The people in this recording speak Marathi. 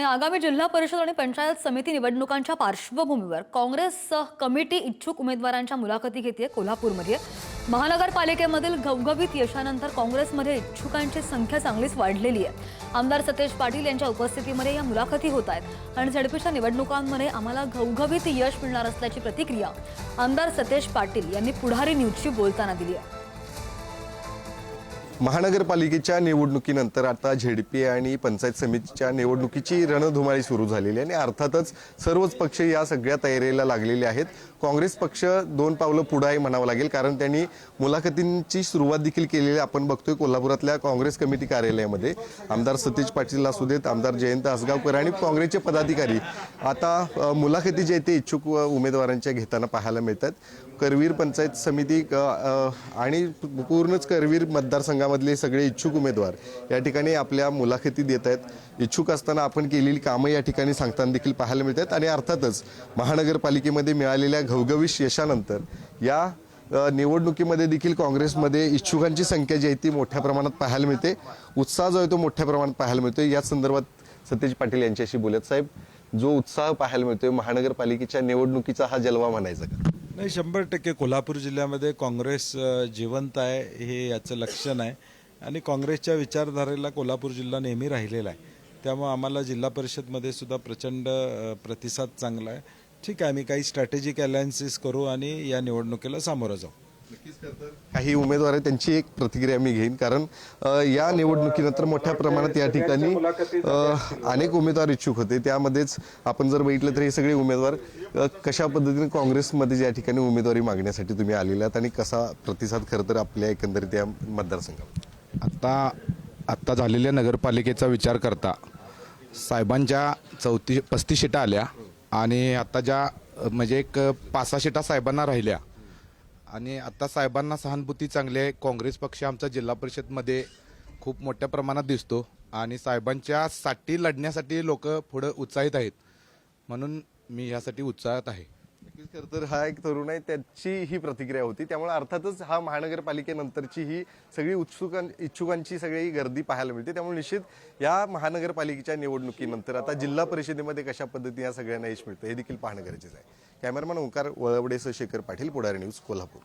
आणि आगामी जिल्हा परिषद आणि पंचायत समिती निवडणुकांच्या पार्श्वभूमीवर काँग्रेस कमिटी इच्छुक उमेदवारांच्या मुलाखती घेते कोल्हापूरमध्ये। महानगरपालिकेमधील घवघवीत यशानंतर काँग्रेसमध्ये इच्छुकांची संख्या चांगलीच वाढलेली आहे। आमदार सतेज पाटील यांच्या उपस्थितीमध्ये या मुलाखती होत आहेत आणि झडपीच्या निवडणुकांमध्ये आम्हाला घवघवीत यश मिळणार असल्याची प्रतिक्रिया आमदार सतेज पाटील यांनी पुढारी न्यूजशी बोलताना दिली आहे। महानगरपालिकेच्या निवडणुकीनंतर आता झेडपी आणि पंचायत समितीच्या निवडणुकीची रणधुमाळी सुरू झालेली आहे आणि अर्थातच सर्वच पक्ष या सगळ्या तयारीला लागलेले आहेत। काँग्रेस पक्ष दोन पावलं पुढे आहे म्हणावं लागेल, कारण त्यांनी मुलाखतींची सुरुवात देखील केलेली आपण बघतोय। कोल्हापुरातल्या काँग्रेस कमिटी कार्यालयामध्ये आमदार सतेज पाटील असू देत, आमदार जयंत आसगावकर आणि काँग्रेसचे पदाधिकारी आता मुलाखती जे ते इच्छुक उमेदवारांच्या घेताना पाहायला मिळतात। करवीर पंचायत समिती आणि पूर्णच करवीर मतदारसंघामधले सगळे इच्छुक उमेदवार या ठिकाणी आपल्या मुलाखती देत आहेत। इच्छुक असताना आपण केलेली कामं या ठिकाणी सांगताना देखील पाहायला मिळतात आणि अर्थातच महानगरपालिकेमध्ये मिळालेल्या घवघवीत यशानंतर या निवडणुकीमध्ये देखील काँग्रेसमध्ये इच्छुकांची संख्या जी आहे ती मोठ्या प्रमाणात पाहायला मिळते। उत्साह जो आहे तो मोठ्या प्रमाणात पाहायला मिळतो। या संदर्भात सतेज पाटील यांच्याशी बोलत, साहेब, जो उत्साह पाहायला मिळतोय महानगरपालिकेच्या निवडणुकीचा हा जलवा म्हणायचा का? नाही, 100% कोल्हापूर जिल्ह्यामध्ये काँग्रेस जिवंत आहे हे याचं लक्षण आहे आणि काँग्रेसच्या विचारधारेला कोल्हापूर जिल्हा नेहमी राहिलेला आहे। त्यामुळे आम्हाला जिल्हा परिषदमध्ये सुद्धा प्रचंड प्रतिसाद चांगला आहे। ठीक आहे, आम्ही काही स्ट्रॅटेजिक अलायन्सेस करू आणि या निवडणुकीला सामोरं जाऊ। काही उमेदवार आहेत त्यांची एक प्रतिक्रिया मी घेईन, कारण या निवडणुकीनंतर मोठ्या प्रमाणात या ठिकाणी अनेक उमेदवार इच्छुक होते। त्यामध्येच आपण जर बघितलं तर हे सगळे उमेदवार कशा पद्धतीने काँग्रेसमध्ये या ठिकाणी उमेदवारी मागण्यासाठी तुम्ही आलेले आहात आणि कसा प्रतिसाद खरं तर आपल्या एकंदरीत या मतदारसंघात आत्ता झालेल्या नगरपालिकेचा विचार करता साहेबांच्या 35 सीटा आल्या आणि आता ज्या म्हणजे एक 5-6 सीटा साहेबांना राहिल्या आणि आता साहेबांना सहानुभूती चांगली आहे। काँग्रेस पक्ष आमचा जिल्हा परिषदमध्ये खूप मोठ्या प्रमाणात दिसतो आणि साहेबांच्या साठी लढण्यासाठी लोक पुढे उत्साहित आहेत, म्हणून मी यासाठी उत्साहात आहे। खरं तर हा एक तरुण आहे, त्याची ही प्रतिक्रिया होती। त्यामुळे अर्थातच हा महानगरपालिकेनंतरची ही सगळी इच्छुकांची सगळी गर्दी पाहायला मिळते। त्यामुळे निश्चित या महानगरपालिकेच्या निवडणुकीनंतर आता जिल्हा परिषदेमध्ये कशा पद्धतीने या सगळ्यांना यश मिळतं हे देखील पाहणं गरजेचं आहे। कॅमेरामॅन ओंकार वळवडेसह शेखर पाटील, पुढारी न्यूज, कोल्हापूर।